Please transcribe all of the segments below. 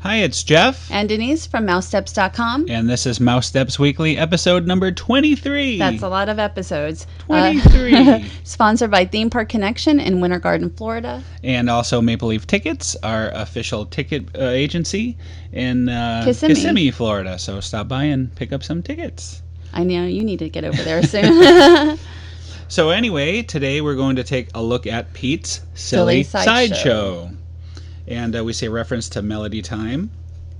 Hi, it's Jeff. And Denise from Mousesteps.com. And this is Mousesteps Weekly, episode number 23. That's a lot of episodes. 23. Sponsored by Theme Park Connection in Winter Garden, Florida. And also Maple Leaf Tickets, our official ticket agency in Kissimmee, Florida. So stop by and pick up some tickets. I know you need to get over there soon. So anyway, today we're going to take a look at Pete's Silly Sideshow. And we say reference to Melody Time.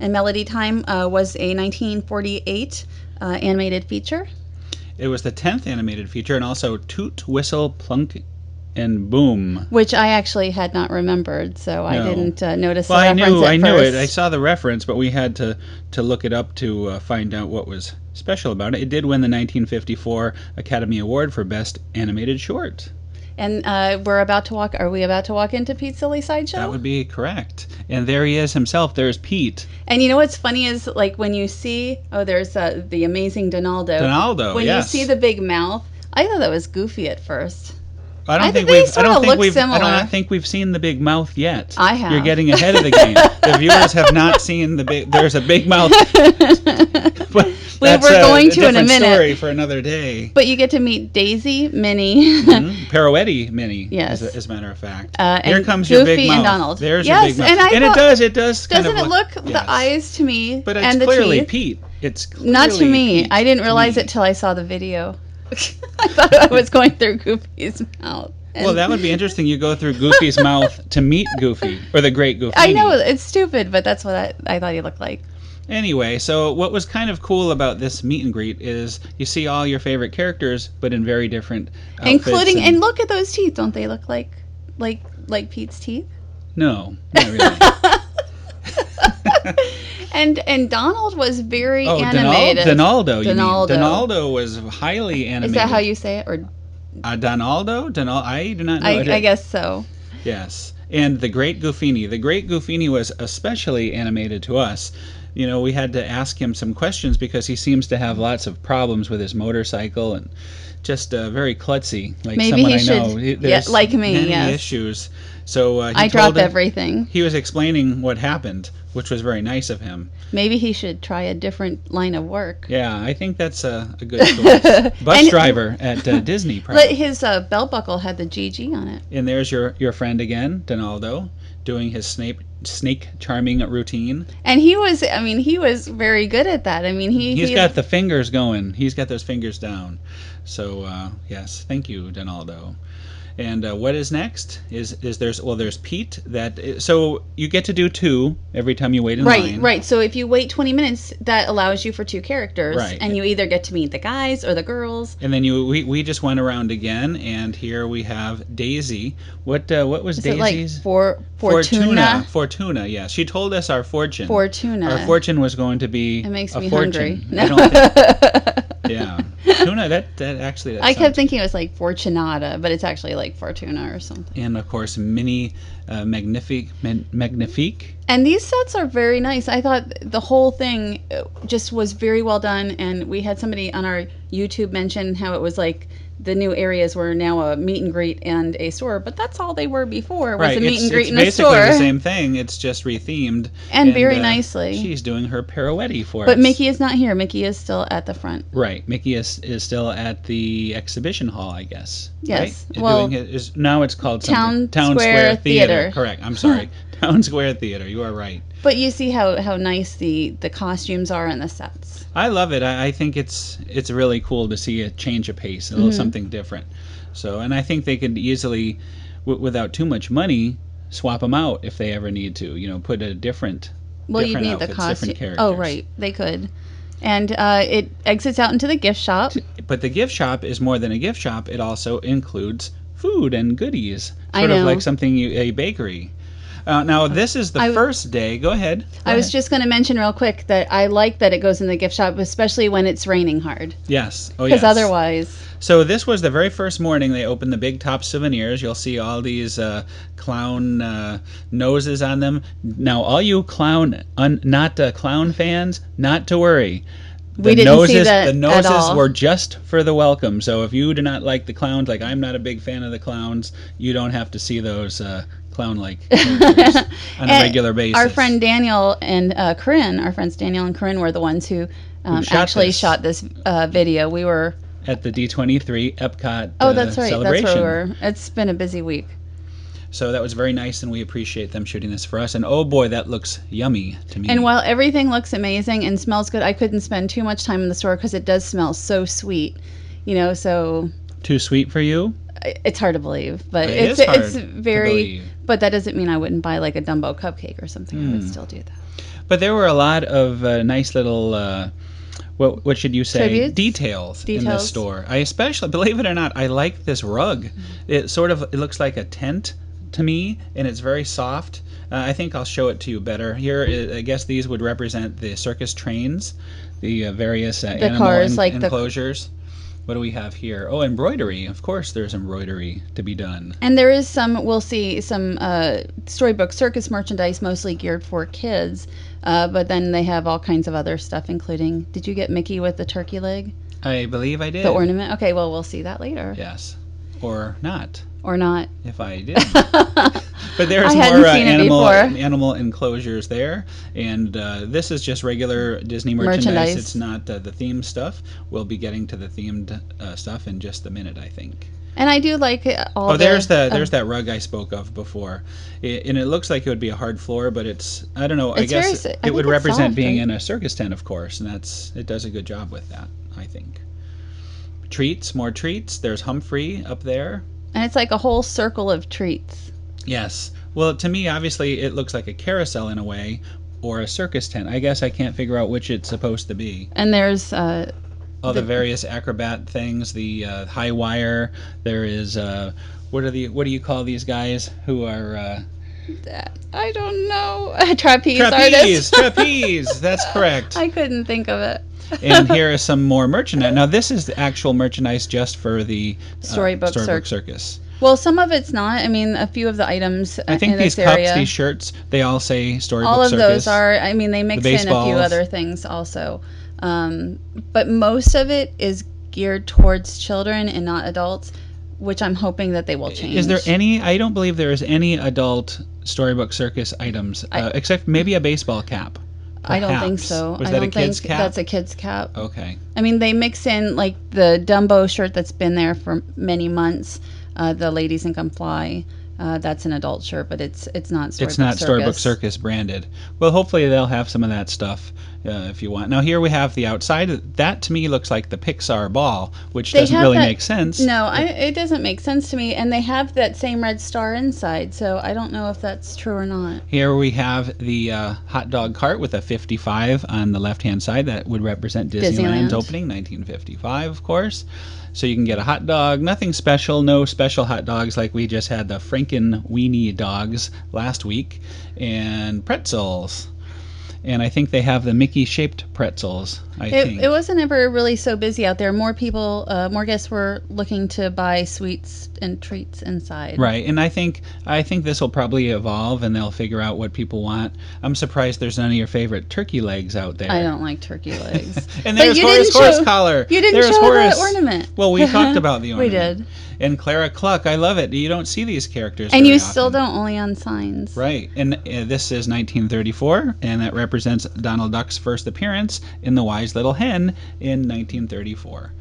And Melody Time was a 1948 animated feature. It was the 10th animated feature, and also Toot, Whistle, Plunk, and Boom. Which I actually had not remembered, so I didn't notice the reference I knew first. it. I saw the reference, but we had to look it up to find out what was special about it. It did win the 1954 Academy Award for Best Animated Short. And are we about to walk into Pete's Silly Sideshow? That would be correct. And there he is himself. There's Pete. And you know what's funny is, like, when you see, there's the amazing Donaldo. When you see the big mouth, I thought that was goofy at first. I don't think we've seen the big mouth yet. I have. You're getting ahead of the game. The viewers have not seen there's a big mouth. We're going to in a minute. Story for another day. But you get to meet Daisy, Minnie, Pirouette Minnie. Yes, as a matter of fact. Here comes Goofy your big mouth. And Donald. There's your big mouth. And it does. Doesn't it look the eyes to me? But it's and the clearly teeth? Pete. It's clearly not to me. Pete I didn't realize it till I saw the video. I thought I was going through Goofy's mouth. Well, that would be interesting. You go through Goofy's mouth to meet Goofy, or the Great Goofy. I know, it's stupid, but that's what I thought he looked like. Anyway, so what was kind of cool about this meet and greet is you see all your favorite characters, but in very different outfits. And look at those teeth. Don't they look like Pete's teeth? No, not really. And Donald was very animated. Donaldo was highly animated. Is that how you say it? Or Donaldo? I do not know. I guess so. Yes. And the Great Goofini. The Great Goofini was especially animated to us. You know, we had to ask him some questions because he seems to have lots of problems with his motorcycle and just very klutzy, like maybe someone he I know. There's like me, many yes. issues. So I drop everything. He was explaining what happened, which was very nice of him. Maybe he should try a different line of work. Yeah, I think that's a good choice. Bus driver at Disney. Probably. His belt buckle had the GG on it. And there's your friend again, Donaldo, doing his snake charming routine. And he was very good at that. I mean, he's got the fingers going. He's got those fingers down. So yes, thank you, Donaldo. And what is next is there's Pete. So you get to do 2 every time you wait in line. Right. So if you wait 20 minutes, that allows you for 2 characters. Right. And you either get to meet the guys or the girls. And then we just went around again, and here we have Daisy. What was Daisy's? Fortuna. Fortuna. Yeah. She told us our fortune. Fortuna. Our fortune was going to be it makes a me fortune. hungry. I don't think, yeah. Tuna, that actually... I kept thinking it was like Fortunata, but it's actually like Fortuna or something. And, of course, Minnie Magnifique. And these sets are very nice. I thought the whole thing just was very well done, and we had somebody on our YouTube mention how it was like the new areas were now a meet and greet and a store, but that's all they were before, was a meet and greet and a store. It's basically the same thing. It's just rethemed. And very nicely. She's doing her pirouette for us. But Mickey is not here. Mickey is still at the front. Right. Mickey is still at the exhibition hall, I guess. Yes. Right? Well, now it's called Town Square Theater. Correct. I'm sorry. Town Square Theater. You are right. But you see how nice the costumes are and the sets. I love it. I think it's really cool to see a change of pace, a little something different. So, and I think they could easily, without too much money, swap them out if they ever need to. You know, put a different. Well, you need outfits, the costume. Different characters. Oh, right. They could. And it exits out into the gift shop. But the gift shop is more than a gift shop. It also includes food and goodies, sort of like something a bakery. Now, this is the first day. Go ahead. I was just going to mention real quick that I like that it goes in the gift shop, especially when it's raining hard. Yes. Oh, yes. Because otherwise... So this was the very first morning they opened the big top souvenirs. You'll see all these clown noses on them. Now, all you clown fans, not to worry. We didn't see that the noses at all. were just for the welcome. So if you do not like the clowns, like I'm not a big fan of the clowns, you don't have to see those clown-like characters on a regular basis. Our friend Daniel and Corrine, our friends Daniel and Corrine were the ones who actually shot this video. We were at the D23 Epcot that's right. celebration. That's where we were. It's been a busy week. So that was very nice, and we appreciate them shooting this for us. And oh boy, that looks yummy to me. And while everything looks amazing and smells good, I couldn't spend too much time in the store because it does smell so sweet. So... Too sweet for you? It's hard to believe, but it's very... But that doesn't mean I wouldn't buy like a Dumbo cupcake or something. I would still do that. But there were a lot of nice little... what should you say? Tributes? Details in this store. I especially, believe it or not, I like this rug. It looks like a tent to me, and it's very soft. I think I'll show it to you better. Here, I guess these would represent the circus trains, the various animal cars, like enclosures. What do we have here? Oh, embroidery. Of course, there's embroidery to be done. And there is we'll see some Storybook Circus merchandise, mostly geared for kids. But then they have all kinds of other stuff, including, did you get Mickey with the turkey leg? I believe I did. The ornament? Okay, well, we'll see that later. Yes. Or not. Or not. If I did. But there's more animal enclosures there. And this is just regular Disney merchandise. It's not the themed stuff. We'll be getting to the themed stuff in just a minute, I think. And I do like all there's that rug I spoke of before. And it looks like it would be a hard floor, but it's, I don't know, I guess it would represent being in a circus tent, of course. And it does a good job with that, I think. Treats, more treats. There's Humphrey up there. And it's like a whole circle of treats. Yes. Well, to me, obviously, it looks like a carousel in a way, or a circus tent. I guess I can't figure out which it's supposed to be. And there's... all the various acrobat things, the high wire. There is... what do you call these guys who are... I don't know. Trapeze artists. Trapeze. That's correct. I couldn't think of it. And here is some more merchandise. Now, this is the actual merchandise just for the Storybook Circus. Well, some of it's not. I mean, a few of the items I think in these this cups, area, these shirts, they all say Storybook Circus. All of those are. I mean, they mix in a few other things also. But most of it is geared towards children and not adults, which I'm hoping that they will change. Is there any? I don't believe there is any adult Storybook Circus items, except maybe a baseball cap. I don't think so. Was that a kid's cap? That's a kid's cap. Okay. I mean, they mix in like the Dumbo shirt that's been there for many months. The Ladies and Come Fly. That's an adult shirt, but it's not Storybook Circus. It's not Storybook Circus branded. Well, hopefully they'll have some of that stuff if you want. Now here we have the outside. That to me looks like the Pixar ball, which doesn't really make sense. No, it doesn't make sense to me. And they have that same red star inside, so I don't know if that's true or not. Here we have the hot dog cart with a 55 on the left-hand side. That would represent Disneyland's opening, 1955, of course. So you can get a hot dog, nothing special, no special hot dogs like we just had the Franken Weenie dogs last week, and pretzels. And I think they have the Mickey-shaped pretzels, I think. It wasn't ever really so busy out there. More people, more guests were looking to buy sweets and treats inside. Right, and I think this will probably evolve, and they'll figure out what people want. I'm surprised there's none of your favorite turkey legs out there. I don't like turkey legs. And there's Horace horse collar. You didn't show the ornament. Well, we talked about the ornament. We did. And Clara Cluck, I love it. You don't see these characters and you often. Still don't, only on signs. Right, and this is 1934, and that represents Donald Duck's first appearance in The Wise Little Hen in 1934.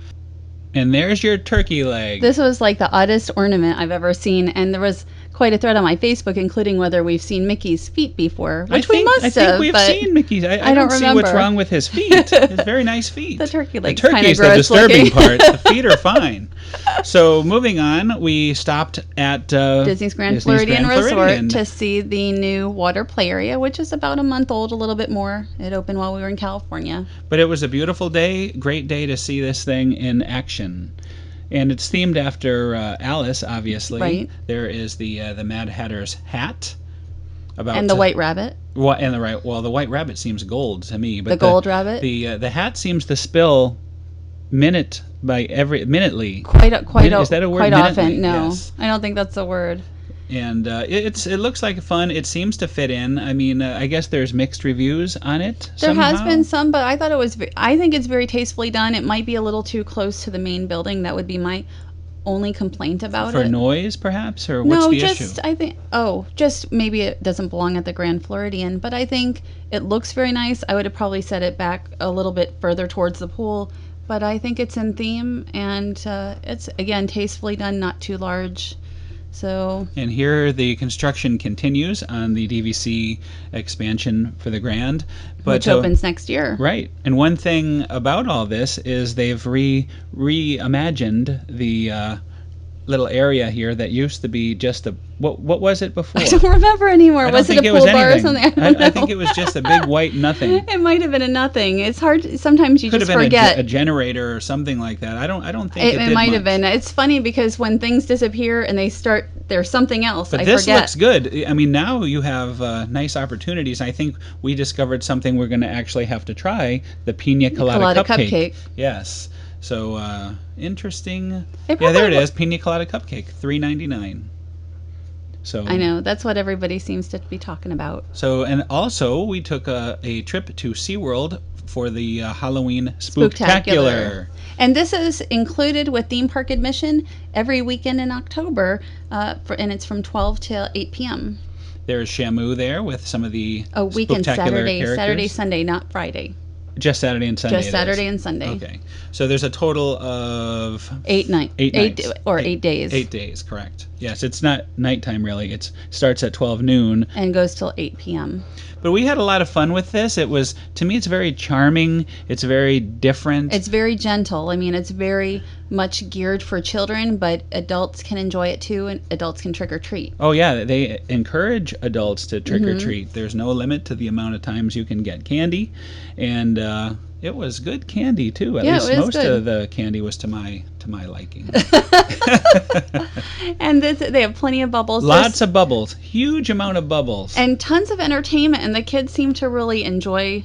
And there's your turkey leg. This was like the oddest ornament I've ever seen, and there was quite a thread on my Facebook, including whether we've seen Mickey's feet before, which we must have. I think we've seen Mickey's. I don't see what's wrong with his feet. His very nice feet. The turkey legs. The turkey's the disturbing part. The feet are fine. So moving on, we stopped at Disney's Grand Floridian Resort to see the new water play area, which is about a month old, a little bit more. It opened while we were in California. But it was a beautiful day, great day to see this thing in action. And it's themed after Alice, obviously. Right. There is the Mad Hatter's hat. And the White Rabbit. The White Rabbit seems gold to me. But the gold rabbit? The hat seems to spill minutely. Quite is that a word? Quite minutely? Often, no. Yes. I don't think that's a word. And it looks like fun. It seems to fit in. I mean, I guess there's mixed reviews on it. There has been some, but I think it's very tastefully done. It might be a little too close to the main building. That would be my only complaint about For it. noise, perhaps, or what's No, the just issue? I think just maybe it doesn't belong at the Grand Floridian, but I think it looks very nice. I would have probably set it back a little bit further towards the pool, but I think it's in theme, and it's again tastefully done, not too large. So And here the construction continues on the DVC expansion for the Grand, which opens next year. Right. And one thing about all this is they've reimagined the little area here that used to be just a what was it before? I don't remember anymore. I don't Was it think a was pool bar or anything. something? I don't know. I think it was just a big white nothing. It might have been a nothing. It's hard. Sometimes you Could just have been forget. a generator or something like that. I don't think it It did might much. have been. It's funny because when things disappear and they start, there's something else. But I this forget. looks good. I mean, now you have nice opportunities. I think we discovered something we're going to actually have to try: the pina colada cupcake. Yes. So interesting. Yeah, there it is. Pina colada cupcake, $3.99. So I know that's what everybody seems to be talking about. So and also we took a trip to SeaWorld for the Halloween Spooktacular. And this is included with theme park admission every weekend in October, and it's from 12 till 8 p.m. There's Shamu there with some of the weekend Spooktacular characters. Saturday, Sunday, not Friday. Just Saturday and Sunday. Just Saturday and Sunday. Okay. So there's a total of 8 nights. 8 days. 8 days, correct. Yes, it's not nighttime really. It starts at 12 noon. And goes till 8 p.m. But we had a lot of fun with this. It was, to me, it's very charming. It's very different. It's very gentle. I mean, it's very much geared for children, but adults can enjoy it too, and adults can trick or treat. Oh, yeah. They encourage adults to trick or treat. There's no limit to the amount of times you can get candy. And it was good candy, too. At least most of the candy was to my liking. And they have plenty of bubbles. Lots of bubbles. Huge amount of bubbles. And tons of entertainment, and the kids seem to really enjoy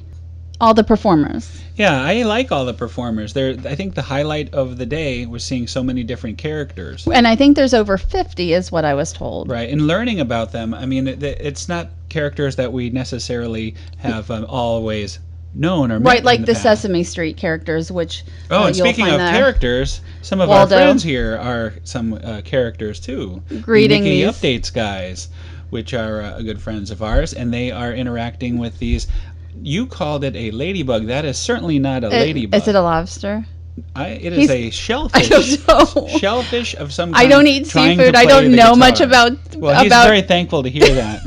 all the performers. Yeah, I like all the performers. I think the highlight of the day was seeing so many different characters. And I think there's over 50 is what I was told. Right, and learning about them. I mean, it's not characters that we necessarily have always known or met Right, like in the past. Sesame Street characters, which and you'll speaking find of there. characters, some of Waldo. our friends here are some characters too. Greeting the Mickey these. Updates guys, which are good friends of ours, and they are interacting with these. You called it a ladybug. That is certainly not a ladybug. Is it a lobster? It is a shellfish. I don't know. Shellfish of some kind. I don't eat trying to seafood. I play don't the know guitar. much about. Well, he's very thankful to hear that.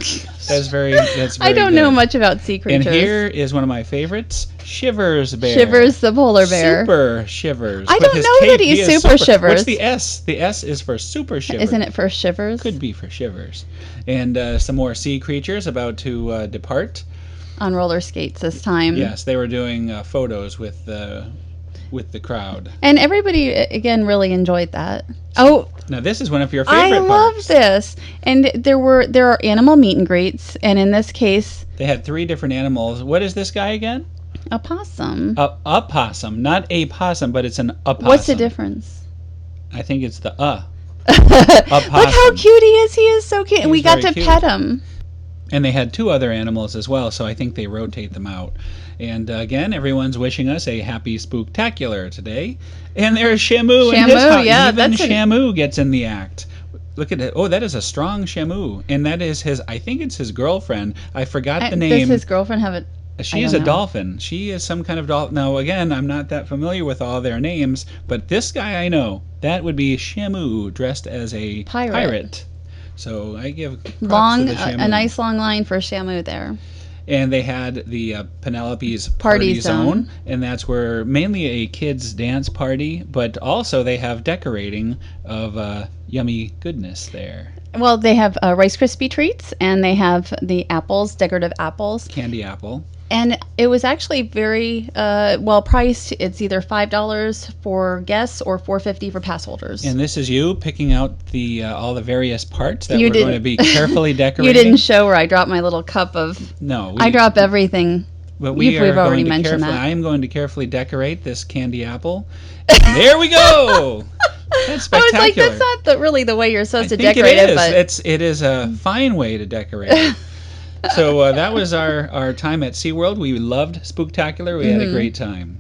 That's very I don't good. know much about sea creatures. And here is one of my favorites, Shivers Bear. Shivers the polar bear. Super Shivers. I With don't his know cape, that he's he is super Shivers. What's the S? The S is for Super Shivers. Isn't it for Shivers? Could be for Shivers. And some more sea creatures about to depart. On roller skates this time. Yes, they were doing photos with the crowd. And everybody, again, really enjoyed that. Oh, Now this is one of your favorite I love parts. this. And there are animal meet and greets, and in this case, They had 3 different animals. What is this guy again? a possum. A possum, not a possum, but it's an opossum. What's the difference? I think it's the Look how cute he is. He is so cute. And we got very to cute. pet him. And they had 2 other animals as well, so I think they rotate them out. And again, everyone's wishing us a happy Spooktacular today. And there's Shamu and his Shamu, yeah, even that's Shamu gets in the act. Look at it. Oh, that is a strong Shamu. And that is I think it's his girlfriend. I forgot the name. Does his girlfriend have it? She is a dolphin. She is some kind of dolphin. Now, again, I'm not that familiar with all their names, but this guy I know. That would be Shamu dressed as a pirate. So I give props to the Shamu. A nice long line for Shamu there. And they had the Penelope's Party Zone. and that's where mainly a kids dance party, but also they have decorating of yummy goodness there. Well, they have Rice Krispie treats, and they have the apples, decorative apples. Candy apple. And it was actually very well priced. It's either $5 for guests or $4.50 for pass holders. And this is you picking out the all the various parts that You we're going to didn't- be carefully decorating. You didn't show where I dropped my little cup of. No. I drop everything. But we've already mentioned that. I am going to carefully decorate this candy apple. And there we go. That's spectacular. I was like, that's not really the way you're supposed to I think decorate it it, is. but It is a fine way to decorate it. So that was our time at SeaWorld. We loved Spooktacular. We had a great time.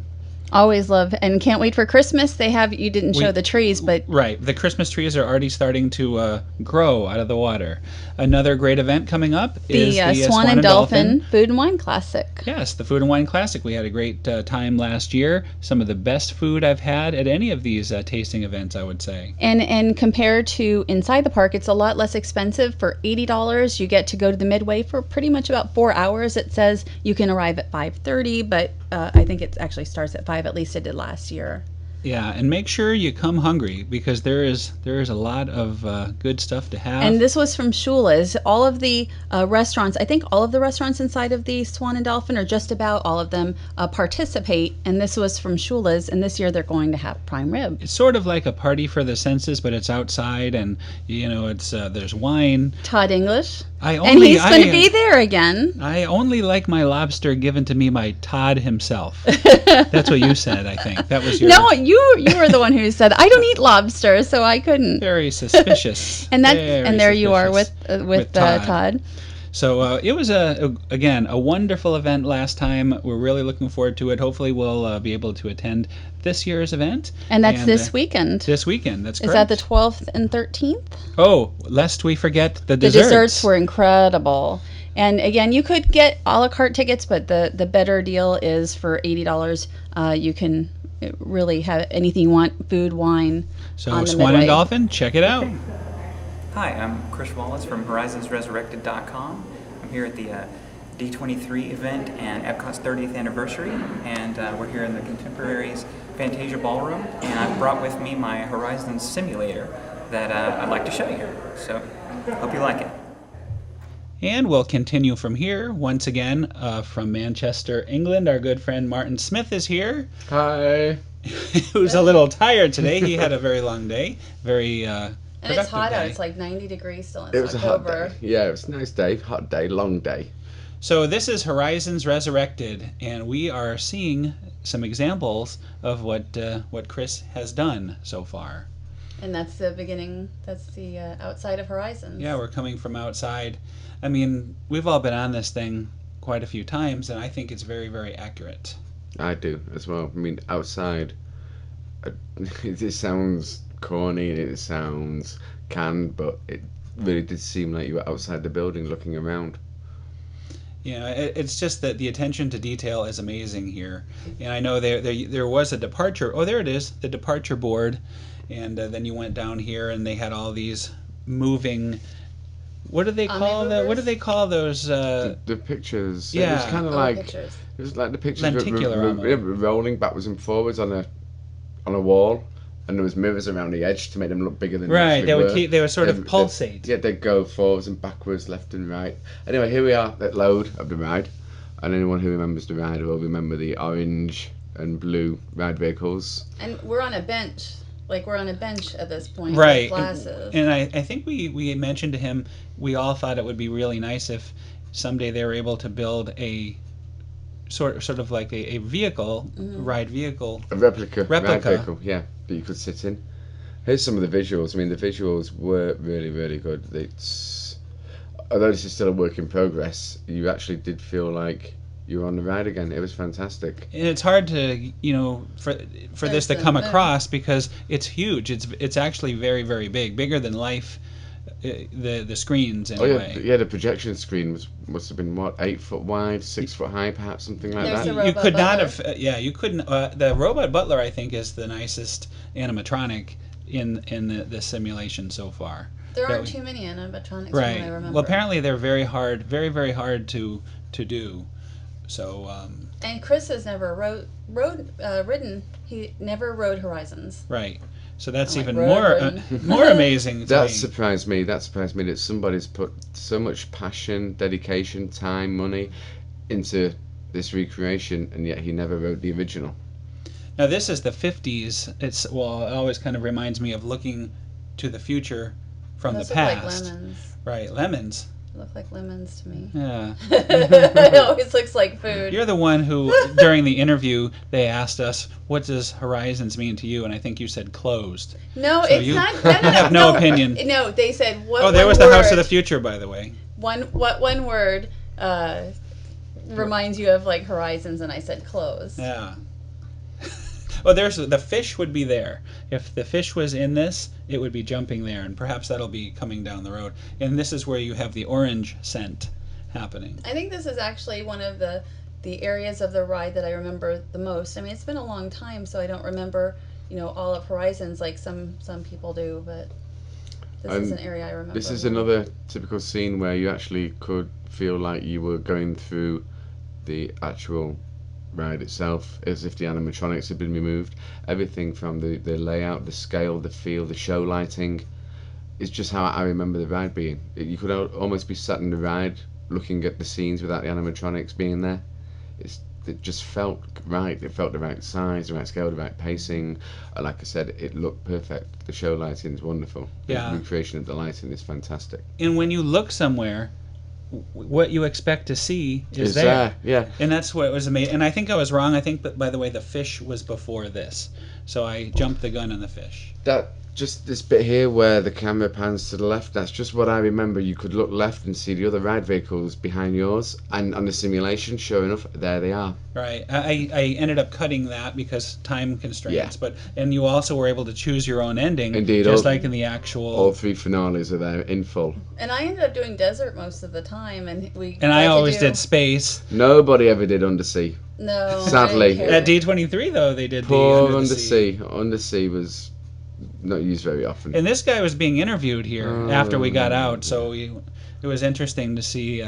Always love, and can't wait for Christmas. They have, you didn't show the trees, but Right. The Christmas trees are already starting to grow out of the water. Another great event coming up is the Swan and Dolphin Food and Wine Classic. Yes, the Food and Wine Classic. We had a great time last year. Some of the best food I've had at any of these tasting events, I would say. And compared to inside the park, it's a lot less expensive. For $80, you get to go to the Midway for pretty much about 4 hours. It says you can arrive at 5:30, but I think it actually starts at 5. At least it did last year. Yeah, and make sure you come hungry because there is a lot of good stuff to have. And this was from Shula's. All of the restaurants, I think all of the restaurants inside of the Swan and Dolphin, or just about all of them, participate. And this was from Shula's. And this year they're going to have prime rib. It's sort of like a party for the senses, but it's outside, and it's there's wine. Todd English. And he's going to be there again. I only like my lobster given to me by Todd himself. That's what you said, I think. That was your... No, you were the one who said, I don't eat lobster, so I couldn't. Very suspicious. And there you are with Todd. So it was, again, a wonderful event last time. We're really looking forward to it. Hopefully we'll be able to attend this year's event. And that's this weekend. This weekend, that's correct. Is that the 12th and 13th? Oh, lest we forget the desserts. The desserts were incredible. And again, you could get a la carte tickets, but the better deal is for $80. You can really have anything you want, food, wine. So Swan and Dolphin, check it out. Hi, I'm Chris Wallace from HorizonsResurrected.com. I'm here at the D23 event and Epcot's 30th anniversary, and we're here in the Contemporaries Fantasia Ballroom, and I've brought with me my Horizons simulator that I'd like to show you. So, hope you like it. And we'll continue from here. Once again, from Manchester, England, our good friend Martin Smith is here. Hi. Who's a little tired today. He had a very long day. Very and it's hot out. It's like 90 degrees still in October. It was a hot day. Yeah, it was a nice day. Hot day, long day. So this is Horizons Resurrected, and we are seeing some examples of what Chris has done so far. And that's the beginning. That's the outside of Horizons. Yeah, we're coming from outside. I mean, we've all been on this thing quite a few times, and I think it's very, very accurate. I do as well. I mean, outside, it sounds corny, it sounds canned, but it really did seem like you were outside the building looking around. Yeah, it's just that the attention to detail is amazing here. And I know there was a departure. Oh, there it is, the departure board. And then you went down here, and they had all these moving. What do they call What do they call those? The pictures. Yeah, it was kind of like pictures. It was like the pictures Lenticular rolling backwards and forwards on a wall, and there was mirrors around the edge to make them look bigger than right. They were. They would sort of pulsate. Yeah, they'd go forwards and backwards, left and right. Anyway, here we are at load of the ride, and anyone who remembers the ride will remember the orange and blue ride vehicles. And we're on a bench. Like we're on a bench at this point. Right. With glasses. And I think we mentioned to him, we all thought it would be really nice if someday they were able to build a sort of like a vehicle, ride vehicle. A replica ride vehicle, yeah, that you could sit in. Here's some of the visuals. I mean, the visuals were really, really good. Although this is still a work in progress, you actually did feel like you were on the ride again. It was fantastic. And it's hard to, for this to come across because it's huge. It's actually very, very big, bigger than life. The screens anyway. Oh yeah, the projection screen must have been what, 8 foot wide, 6 foot high, perhaps something like that. You could not have. You couldn't. The robot butler, I think, is the nicest animatronic in the simulation so far. There aren't too many animatronics. Right. I remember. Well, apparently they're very hard, very, very hard to do. So. And Chris has never ridden. He never rode Horizons. Right. So that's even more amazing. That surprised me. That somebody's put so much passion, dedication, time, money into this recreation, and yet he never rode the original. Now this is the 50s. It always kind of reminds me of looking to the future from the past. Look like lemons. Right, lemons. Look like lemons to me. Yeah. It always looks like food. You're the one who, during the interview, they asked us, what does Horizons mean to you? And I think you said closed. No, so it's not. No, have no opinion. No, they said what. Oh, there was the House of the Future, by the way. What one word reminds you of like Horizons? And I said closed. Yeah. Oh, there's the fish would be there. If the fish was in this, it would be jumping there, and perhaps that'll be coming down the road. And this is where you have the orange scent happening. I think this is actually one of the areas of the ride that I remember the most. I mean, it's been a long time, so I don't remember, all of Horizons like some people do, but this is an area I remember. This is another typical scene where you actually could feel like you were going through the actual ride itself, as if the animatronics had been removed. Everything from the layout, the scale, the feel, the show lighting, is just how I remember the ride being. You could almost be sat in the ride looking at the scenes without the animatronics being there. It just felt right. It felt the right size, the right scale, the right pacing. Like I said, it looked perfect. The show lighting is wonderful. Yeah. The recreation of the lighting is fantastic. And when you look somewhere, what you expect to see is there. Yeah. And that's what was amazing. And I think I was wrong. I think that, by the way, the fish was before this. So I jumped the gun on the fish. Just this bit here where the camera pans to the left, that's just what I remember. You could look left and see the other ride vehicles behind yours, and on the simulation, sure enough, there they are. Right. I ended up cutting that because time constraints. Yeah. And you also were able to choose your own ending. Indeed. Just like in the actual... All 3 finales are there in full. And I ended up doing desert most of the time, and I always did space. Nobody ever did undersea. No. Sadly. At D23, though, they did Poor the undersea. Undersea was not used very often. And this guy was being interviewed here after we got out, so it was interesting to see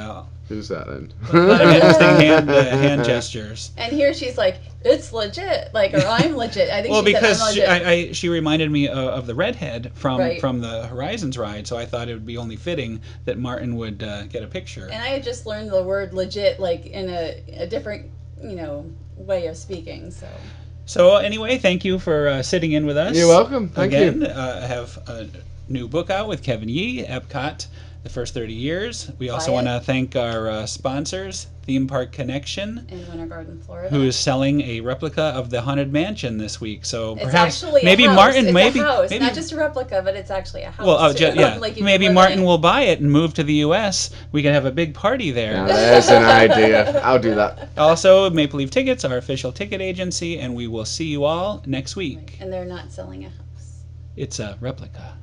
Who's that then? a lot of interesting hand gestures. And here she's like, it's legit, or I'm legit. I think Well, she because said I'm legit. she reminded me of the redhead from Right. the Horizons ride, so I thought it would be only fitting that Martin would get a picture. And I had just learned the word legit, in a different, way of speaking, so... So anyway, thank you for sitting in with us. You're welcome. Thank you. Again, I have a new book out with Kevin Yee, Epcot, The First 30 Years. We also want to thank our sponsors, Theme Park Connection, in Winter Garden, Florida, who is selling a replica of the Haunted Mansion this week. So it's perhaps actually maybe a house. Martin, it's maybe a house. maybe Not just a replica, but it's actually a house. well, too. yeah, You maybe live in Martin it. will buy it and move to the U.S. We can have a big party there. Now there's an idea. I'll do that. Also, Maple Leaf Tickets, our official ticket agency, and we will see you all next week. And they're not selling a house. It's a replica.